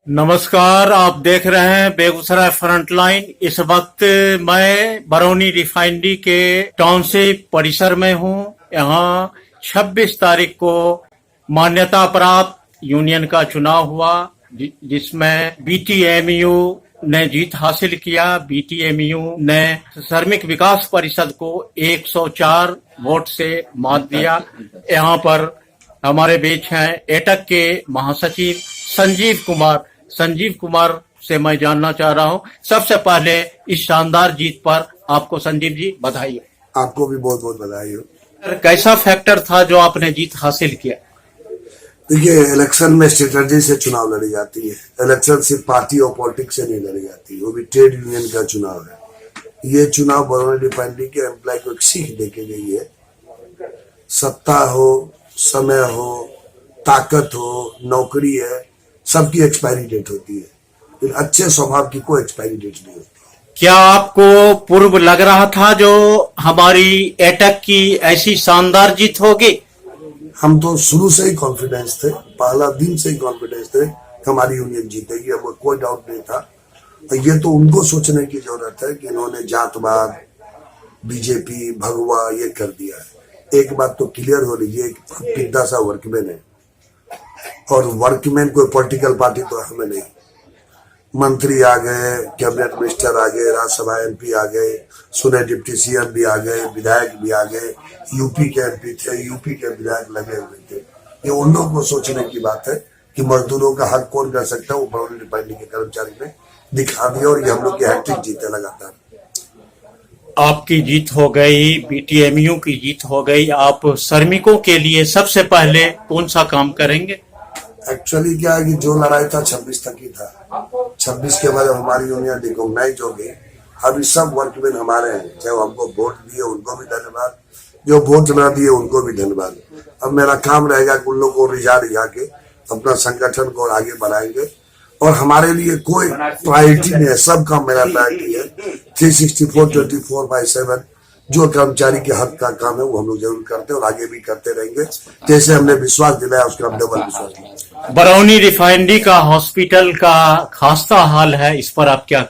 नमस्कार। आप देख रहे हैं बेगूसराय फ्रंटलाइन। इस वक्त मैं बरौनी रिफाइनरी के टाउनशिप परिसर में हूं। यहां 26 तारीख को मान्यता प्राप्त यूनियन का चुनाव हुआ, जिसमें बीटीएमयू ने जीत हासिल किया। बीटीएमयू ने श्रमिक विकास परिषद को 104 वोट से मात दिया। यहां पर हमारे बीच हैं एटक के महासचिव संजीव कुमार से मैं जानना चाह रहा हूं। सबसे पहले इस शानदार जीत पर आपको संजीव जी बधाई। आपको भी बहुत बहुत बधाई हो। कैसा फैक्टर था जो आपने जीत हासिल किया? देखिए, इलेक्शन में स्ट्रेटजी से चुनाव लड़ी जाती है। इलेक्शन सिर्फ पार्टी और पॉलिटिक्स से नहीं लड़ी जाती, वो भी ट्रेड यूनियन का चुनाव है। ये चुनाव बरौनी रिफाइनरी के एम्प्लॉय को एक सीख देके गई है। सत्ता हो, समय हो, ताकत हो, नौकरी है, सबकी एक्सपायरी डेट होती है, लेकिन अच्छे स्वभाव की कोई एक्सपायरी डेट नहीं होती। क्या आपको पूर्व लग रहा था जो हमारी एटक की ऐसी शानदार जीत होगी? हम तो शुरू से ही कॉन्फिडेंस थे, पहला दिन से ही कॉन्फिडेंस थे कि हमारी यूनियन जीतेगी, अब कोई डाउट नहीं था। ये तो उनको सोचने की जरूरत है कि इन्होंने जातवाद, बीजेपी, भगवा ये कर दिया है। एक बात तो क्लियर हो लीजिए, पिद्दा सा वर्कमैन है, और वर्कमैन कोई पॉलिटिकल पार्टी तो हमें नहीं। मंत्री आ गए, कैबिनेट मिनिस्टर आ गए, राज्यसभा एमपी आ गए, सुने डिप्टी सीएम भी आ गए, विधायक भी आ गए, यूपी के एमपी थे, यूपी के विधायक लगे हुए थे। ये उन लोगों को सोचने की बात है कि मजदूरों का हक कौन कर सकता है। वो बरौनी रिफाइनरी के कर्मचारी ने दिखा दिया, और ये हम लोग की हैट्रिक जीते लगातार। आपकी जीत हो गई, बीटीएमयू की जीत हो गई। आप श्रमिकों के लिए सबसे पहले कौन सा काम करेंगे? एक्चुअली क्या है कि जो लड़ाई था 26 तक ही था। 26 के बाद हमारी यूनियन रिकॉग्नाइज हो गई। अभी सब वर्कमैन हमारे हैं, चाहे वो हमको वोट दिए उनको भी धन्यवाद, जो वोट ना दिए उनको भी धन्यवाद। अब मेरा काम रहेगा कि उन लोग को रिझा के अपना संगठन को आगे बढ़ाएंगे, और हमारे लिए कोई प्रायोरिटी नहीं है, सब काम मेरा प्रायोरिटी है। 364 24/7 जो कर्मचारी के हक का काम है वो हम लोग जरूर करते हैं और आगे भी करते रहेंगे। जैसे हमने विश्वास दिलाया उसका हम डबल विश्वास दिलाएंगे। बरौनी रिफाइनरी का हॉस्पिटल का खास्ता हाल है, इस पर आप क्या?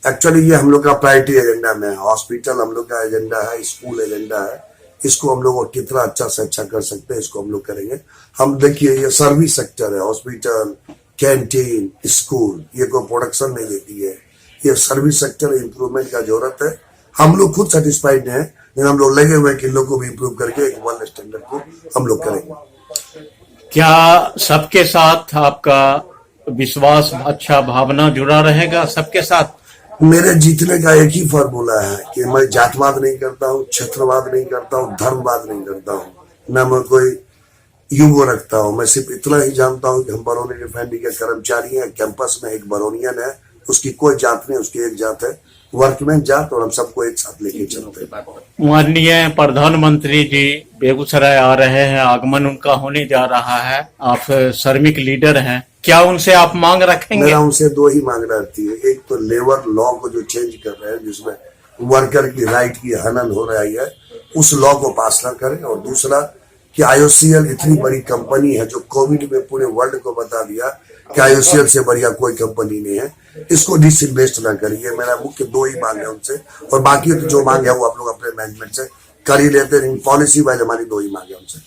एक्चुअली ये हम लोग का प्रायोरिटी एजेंडा में है। हॉस्पिटल हम लोग का एजेंडा है, स्कूल एजेंडा है। इसको हम लोग कितना अच्छा से अच्छा कर सकते हैं, इसको हम लोग करेंगे। हम देखिए, ये सर्विस सेक्टर है, हॉस्पिटल, कैंटीन, स्कूल, ये कोई प्रोडक्शन नहीं देती है। ये सर्विस सेक्टर इंप्रूवमेंट का जरूरत है। हम लोग खुद सेटिस्फाइड हैं, लेकिन हम लोग लगे हुए हैं कि लोगों को भी इंप्रूव करके एक वर्ल्ड स्टैंडर्ड को हम लोग करेंगे। क्या सबके साथ आपका विश्वास, अच्छा भावना जुड़ा रहेगा सबके साथ? मेरे जीतने का एक ही फॉर्मूला है कि मैं जातवाद नहीं करता हूँ, क्षेत्रवाद नहीं करता हूँ, धर्मवाद नहीं करता हूँ, न मैं कोई युगो रखता हूँ। मैं सिर्फ इतना ही जानता हूँ कि हम बरौनी रिफाइनरी के कर्मचारी हैं। कैंपस में एक बरौनियन है, उसकी कोई जात नहीं, उसकी एक जात है वर्कमैन जात, और हम सबको एक साथ लेके चलते हैं। माननीय प्रधानमंत्री जी बेगूसराय आ रहे हैं, आगमन उनका होने जा रहा है। आप श्रमिक लीडर हैं, क्या उनसे आप मांग रखेंगे? मेरा उनसे दो ही मांग रहती है। एक तो लेबर लॉ को जो चेंज कर रहे हैं, जिसमें वर्कर की राइट की हनन हो रही है, उस लॉ को पास न करें। और दूसरा कि IOCL इतनी बड़ी कंपनी है जो कोविड में पूरे वर्ल्ड को बता दिया कि IOCL से बढ़िया कोई कंपनी नहीं है, इसको डिसइन्वेस्ट ना करिए। मेरा मुख्य दो ही मांग है उनसे, और बाकी तो जो मांग है वो आप लोग अपने मैनेजमेंट से कर ही लेते हैं। पॉलिसी वाइज हमारी दो ही मांग है उनसे।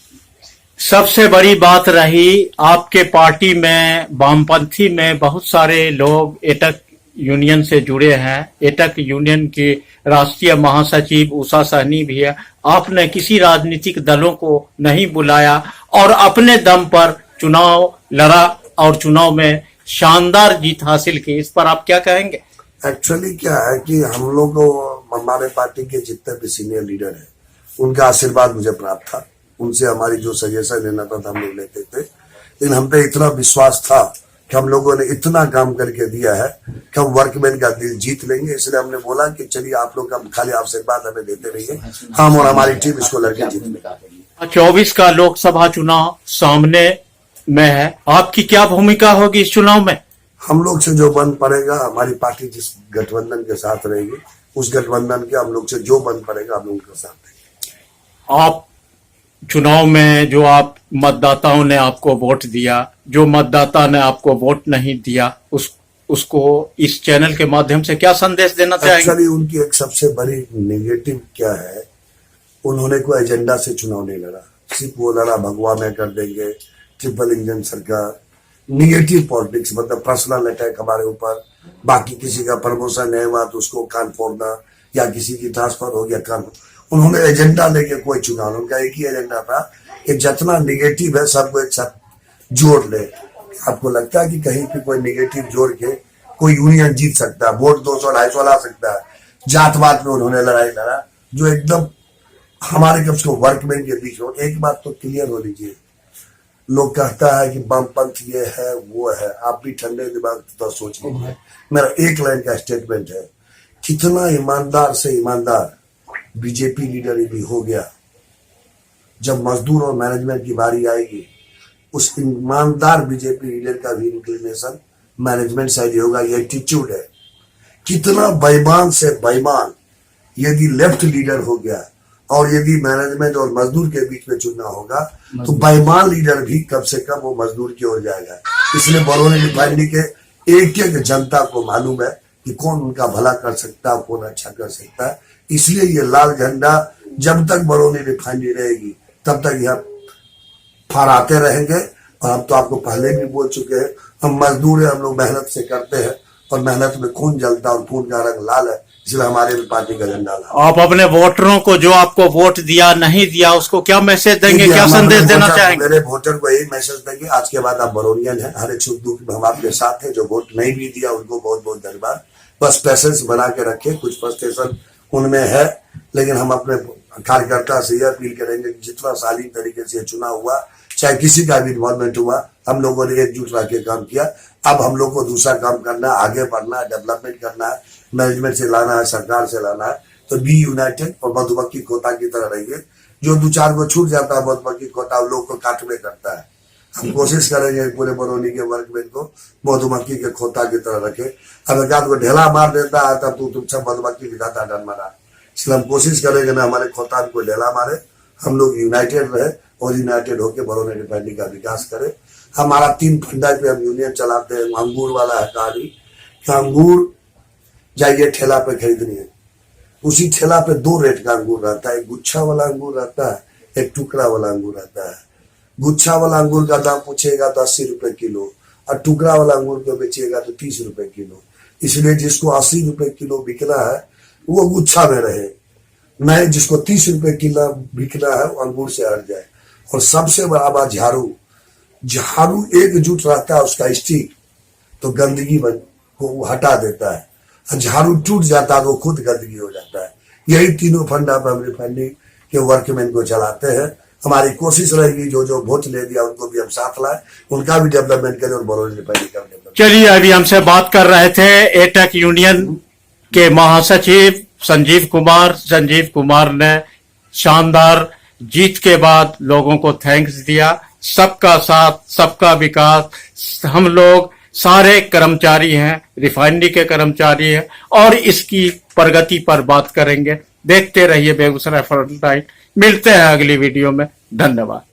सबसे बड़ी बात रही, आपके पार्टी में वामपंथी में बहुत सारे लोग एटक यूनियन से जुड़े हैं। एटक यूनियन के राष्ट्रीय महासचिव उषा सहनी भी है। आपने किसी राजनीतिक दलों को नहीं बुलाया और अपने दम पर चुनाव लड़ा और चुनाव में शानदार जीत हासिल की, इस पर आप क्या कहेंगे? एक्चुअली क्या है कि हम लोग को, हमारे पार्टी के जितने भी सीनियर लीडर हैं, उनका आशीर्वाद मुझे प्राप्त था। उनसे हमारी जो सजेशन लेना था हम लोग लेते थे, लेकिन हम पे इतना विश्वास था कि हम लोगों ने इतना काम करके दिया है कि हम वर्कमैन का दिल जीत लेंगे। इसलिए हमने बोला कि चलिए आप लोग का खाली आशीर्वाद हमें देते रहिए, हम और हमारी टीम इसको लड़के जीत लेंगे। 24 का लोकसभा चुनाव सामने में है, आपकी क्या भूमिका होगी इस चुनाव में? हम लोग से जो बन पड़ेगा, हमारी पार्टी जिस गठबंधन के साथ रहेगी, उस गठबंधन के हम लोग से जो बन पड़ेगा हम लोग उनके साथ रहेंगे। आप चुनाव में जो आप मतदाताओं ने आपको वोट दिया, जो मतदाता ने आपको वोट नहीं दिया, उसको इस चैनल के माध्यम से क्या संदेश देना चाहेंगे? एक्चुअली उनकी एक सबसे बड़ी नेगेटिव क्या है, उन्होंने कोई एजेंडा से चुनाव नहीं लड़ा, सिर्फ वो लड़ा भगवा में कर देंगे, ट्रिपल इंजन सरकार, निगेटिव पॉलिटिक्स, मतलब पर्सनल अटैक हमारे ऊपर, बाकी किसी का प्रमोशन नहीं हुआ तो उसको कान फोड़ना, या किसी की ट्रांसफर हो गया कान। उन्होंने एजेंडा लेके कोई चुनाव, उनका एक ही एजेंडा था कि जितना निगेटिव है सबको एक साथ जोड़ ले। आपको लगता है कि कहीं पे कोई निगेटिव जोड़ के कोई यूनियन जीत सकता है, वोट 200-250 ला सकता है? जातवाद में उन्होंने लड़ाई लड़ा, जो एकदम हमारे कब से वर्कमैन के बीच हो। एक बात तो क्लियर हो लीजिए, लोग कहता है कि वामपंथ ये है वो है, आप भी ठंडे दिमाग तो सोच लीजिए। मेरा एक लाइन का स्टेटमेंट है, कितना ईमानदार से ईमानदार बीजेपी लीडर भी हो गया, जब मजदूर और मैनेजमेंट की बारी आएगी, उस ईमानदार बीजेपी लीडर का भी इंक्लिनेशन मैनेजमेंट साइड होगा। ये एटीट्यूड है। कितना बेईमान से बेईमान यदि लेफ्ट लीडर हो गया और यदि मैनेजमेंट और मजदूर के बीच में चुनना होगा तो बेईमान लीडर भी कम से कम वो मजदूर की ओर जाएगा। इसलिए बरौनी रिफाइनरी के एक एक जनता को मालूम है कि कौन उनका भला कर सकता है, कौन अच्छा कर सकता है। इसलिए ये लाल झंडा जब तक बरौनी रिफाइनरी रहेगी तब तक यह फहराते रहेंगे। और हम तो आपको पहले भी बोल चुके हैं, हम मजदूर हैं, हम लोग मेहनत से करते हैं और मेहनत में खून जलता और खून का रंग लाल है, इसलिए हमारे भी पार्टी का झंडा लाल। आप अपने वोटरों को, जो आपको वोट दिया नहीं दिया, उसको क्या मैसेज देंगे, क्या संदेश देना चाहेंगे? मेरे वोटर को यही मैसेज देंगे, आज के बाद आप बरौनियन हैं, हर एक सुख दुख में हम आपके साथ हैं। जो वोट नहीं भी दिया उनको बहुत बहुत धन्यवाद। बस पैसेंस बना के रखें, कुछ फ्रस्ट्रेशन उनमें है, लेकिन हम अपने कार्यकर्ता से यह अपील करेंगे कि जितना शालीन तरीके से चुनाव हुआ, चाहे किसी का भी इन्वॉल्वमेंट हुआ, हम लोगों ने एकजुट रह के काम किया। अब हम लोग को दूसरा काम करना है, आगे बढ़ना है, डेवलपमेंट करना है, मैनेजमेंट से लाना है, सरकार से लाना है। तो बी यूनाइटेड और मधुमक्खी खोता की तरह रहिए। जो 2-4 को छूट जाता है मधुमक्खी खोता, लोग को काटने करता है। हम कोशिश करेंगे पूरे बरौनी के वर्कमैन को मधुमक्खी के खोता की तरह रखे। अब एक आध को ढेला मार देता है तब तुम सब मधुमक्खी दिखाता डर मारा। इसलिए हम कोशिश करेंगे ना हमारे खोता को ढेला मारे, हम लोग यूनाइटेड रहे और यूनाइटेड होकर बरौनी रिफाइनरी का विकास करें। हमारा 3 फंडा पे हम यूनियन चलाते हैं। अंगूर वाला है कहानी कि अंगूर जाइए ठेला पे खरीदनी है, उसी ठेला पे 2 रेट का अंगूर रहता है, एक गुच्छा वाला अंगूर रहता है, एक टुकड़ा वाला अंगूर रहता है। गुच्छा वाला अंगूर का दाम पूछेगा तो 80 रुपए किलो और टुकड़ा वाला अंगूर को बेचिएगा तो 30 रुपए किलो। इसलिए जिसको 80 रुपए किलो बिकना है वो गुच्छा में रहे, नहीं जिसको 30 रुपए किलो बिकना है वो अंगूर से हट जाए। और सबसे बड़ा बात झाड़ू, झाड़ू एकजुट रहता है उसका स्टिक तो गंदगी को हटा देता है, झाड़ू टूट जाता है तो खुद गंदगी हो जाता है। यही तीनों फंडा पर हम रिफाइनरी के वर्कमैन को चलाते हैं। हमारी कोशिश रहेगी जो जो वोट ले दिया उनको भी हम साथ लाए, उनका भी डेवलपमेंट करें और बरौनी रिफाइनरी का डेवलपमेंट। चलिए, अभी हमसे बात कर रहे थे एटक यूनियन के महासचिव संजीव कुमार ने शानदार जीत के बाद लोगों को थैंक्स दिया। सबका साथ, सबका विकास, हम लोग सारे कर्मचारी हैं, रिफाइनरी के कर्मचारी हैं और इसकी प्रगति पर बात करेंगे। देखते रहिए बेगूसराय फ्रंटलाइन। मिलते हैं अगली वीडियो में। धन्यवाद।